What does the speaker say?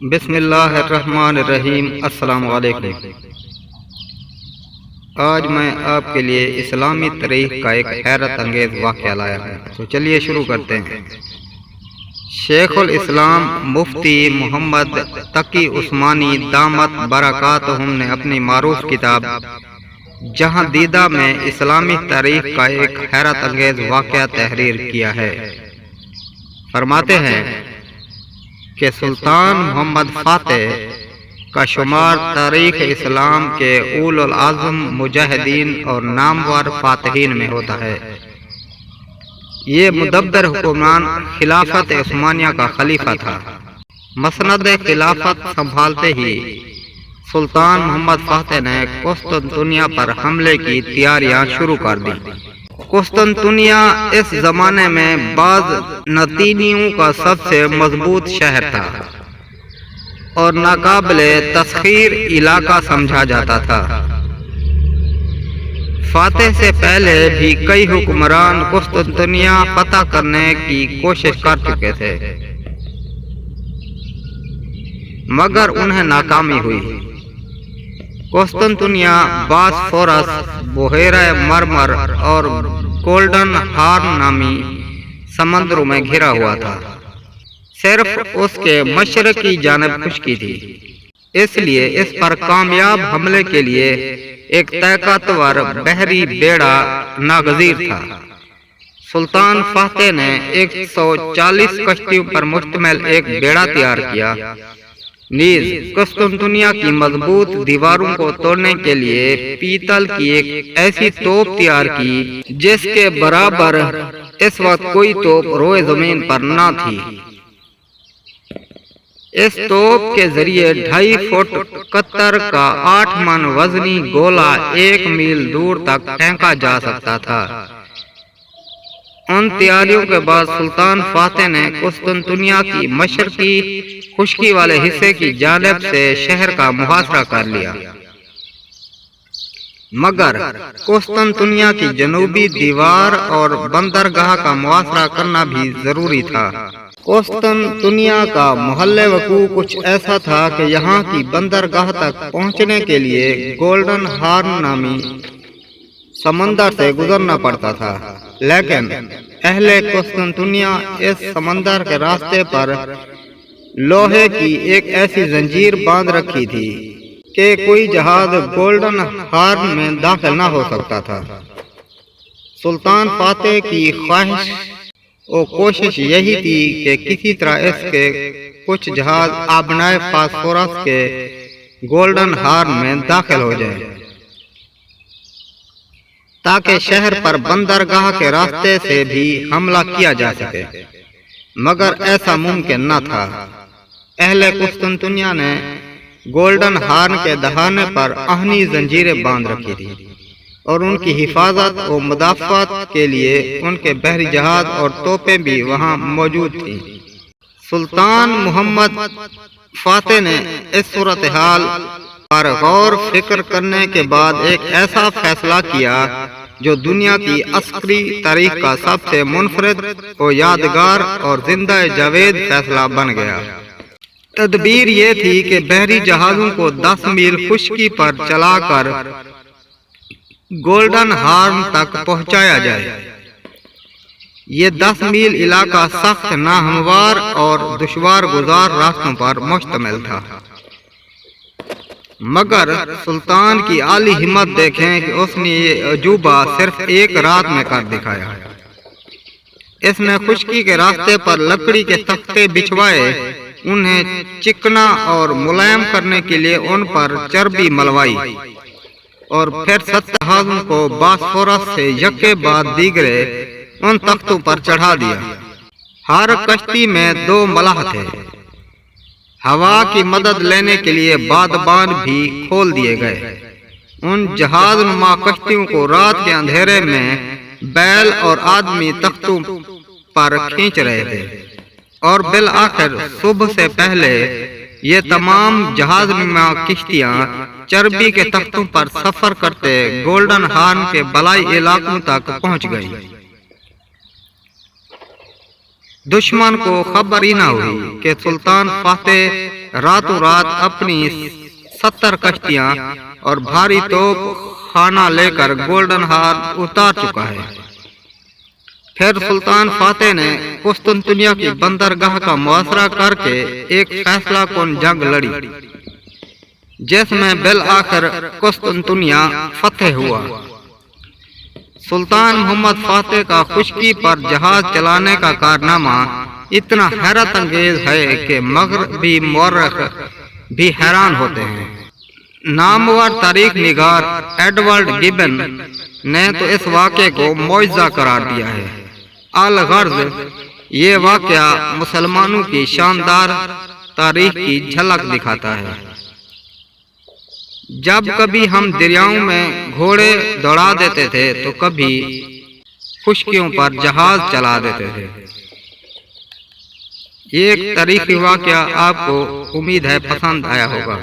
بسم اللہ الرحمن الرحیم۔ السلام علیکم۔ آج میں آپ کے لیے اسلامی تاریخ کا ایک حیرت انگیز واقعہ لایا ہوں، تو چلیے شروع کرتے ہیں۔ شیخ الاسلام مفتی محمد تقی عثمانی دامت برکاتہم نے اپنی معروف کتاب جہاں دیدہ میں اسلامی تاریخ کا ایک حیرت انگیز واقعہ تحریر کیا ہے۔ فرماتے ہیں کہ سلطان محمد فاتح کا شمار تاریخ اسلام کے اولو العزم مجاہدین اور نامور فاتحین میں ہوتا ہے۔ یہ مدبر حکمران خلافت عثمانیہ کا خلیفہ تھا۔ مسند خلافت سنبھالتے ہی سلطان محمد فاتح نے قسطنطنیہ پر حملے کی تیاریاں شروع کر دی۔ قسطنطنیہ اس زمانے میں بعض نطینیوں کا سب سے مضبوط شہر تھا اور ناقابل تسخیر علاقہ سمجھا جاتا تھا۔ فاتح سے پہلے بھی کئی حکمران قسطنطنیہ فتح کرنے کی کوشش کر چکے تھے، مگر انہیں ناکامی ہوئی۔ قسطنطنیہ باسفورس، بحیرہ مرمر اور گولڈن ہارن نامی سمندروں میں گھرا ہوا تھا۔ صرف اس کے مشرقی جانب خشکی تھی، اس لیے اس پر کامیاب حملے کے لیے ایک طاقتور بحری بیڑا ناگزیر تھا۔ سلطان فاتح نے 140 کشتیوں پر مشتمل ایک بیڑا تیار کیا، نیز قسطنطنیہ کی مضبوط دیواروں کو توڑنے کے لیے پیتل کی ایک ایسی توپ تیار کی جس کے برابر اس وقت کوئی توپ روئے زمین پر نہ تھی۔ اس توپ کے ذریعے 2.5 فٹ قطر کا 8 من وزنی گولہ 1 میل دور تک پھینکا جا سکتا تھا۔ ان تیاریوں کے بعد سلطان فاتح نے قسطنطنیہ کی مشرقی خشکی والے حصے کی جانب سے شہر کا محاصرہ کر لیا، مگر قسطنطنیہ کی جنوبی دیوار اور بندرگاہ کا محاصرہ کرنا بھی ضروری تھا۔ قسطنطنیہ کا محل وقوع کچھ ایسا تھا کہ یہاں کی بندرگاہ تک پہنچنے کے لیے گولڈن ہارن نامی سمندر سے گزرنا پڑتا تھا، لیکن اہل قسطنطنیہ اس سمندر کے راستے پر لوہے کی ایک ایسی زنجیر باندھ رکھی تھی کہ کوئی جہاز گولڈن ہارن میں داخل نہ ہو سکتا تھا۔ سلطان فاتح کی خواہش اور کوشش یہی تھی کہ کسی طرح اس کے کچھ جہاز آبنائے فاسفورس کے گولڈن ہارن میں داخل ہو جائیں تاکہ شہر پر بندرگاہ کے راستے سے بھی حملہ کیا جا سکے، مگر ایسا ممکن نہ تھا۔ اہل قسطنطنیہ نے گولڈن ہارن کے دہانے پر آہنی زنجیریں باندھ رکھی تھی اور ان کی حفاظت و مدافعت کے لیے ان کے بحری جہاز اور توپیں بھی وہاں موجود تھیں۔ سلطان محمد فاتح نے اس صورتحال پر غور فکر کرنے کے بعد ایک ایسا فیصلہ کیا جو دنیا کی عسکری تاریخ کا سب سے منفرد و یادگار اور زندہ جاوید فیصلہ بن گیا۔ تدبیر یہ تھی کہ بحری جہازوں کو 10 میل خشکی پر چلا کر گولڈن ہارن تک پہنچایا جائے۔ یہ 10 میل علاقہ سخت ناہموار اور دشوار گزار راستوں پر مشتمل تھا، مگر سلطان کی عالی ہمت دیکھیں کہ اس نے یہ عجوبہ صرف ایک رات میں کر دکھایا۔ اس نے خشکی کے راستے پر لکڑی کے تختے بچھوائے، انہیں چکنا اور ملائم کرنے کے لیے ان پر چربی ملوائی اور پھر 7 جہازوں کو باسفورس سے یکے بعد دیگرے ان تختوں پر چڑھا دیا۔ ہر کشتی میں 2 ملاح تھے۔ ہوا کی مدد لینے کے لیے بادبان بھی کھول دیے گئے۔ ان جہاز نما کشتیوں کو رات کے اندھیرے میں بیل اور آدمی تختوں پر کھینچ رہے تھے، اور بالآخر صبح سے پہلے یہ تمام جہاز نما کشتیاں چربی کے تختوں پر سفر کرتے گولڈن ہارن کے بالائی علاقوں تک پہنچ گئی۔ دشمن کو خبر ہی نہ ہوئی کہ سلطان فاتح راتوں رات اپنی 70 کشتیاں اور بھاری توپ خانہ لے کر گولڈن ہارن اتار چکا ہے۔ پھر سلطان فاتح نے قسطنطنیہ کی بندرگاہ کا محاصرہ کر کے ایک فیصلہ کن جنگ لڑی، جس میں بالآخر قسطنطنیہ فتح ہوا۔ سلطان محمد فاتح کا خشکی پر جہاز چلانے کا کارنامہ اتنا حیرت انگیز ہے کہ مغربی مورخ بھی حیران ہوتے ہیں۔ نامور تاریخ نگار ایڈورڈ گبن نے تو اس واقعے کو معجزہ قرار دیا ہے۔ الغرض یہ واقعہ مسلمانوں کی شاندار تاریخ کی جھلک دکھاتا ہے۔ جب کبھی ہم دریاؤں میں گھوڑے دوڑا دیتے تھے تو کبھی خشکیوں پر جہاز چلا دیتے تھے۔ یہ ایک تاریخی واقعہ آپ کو امید ہے پسند آیا ہوگا۔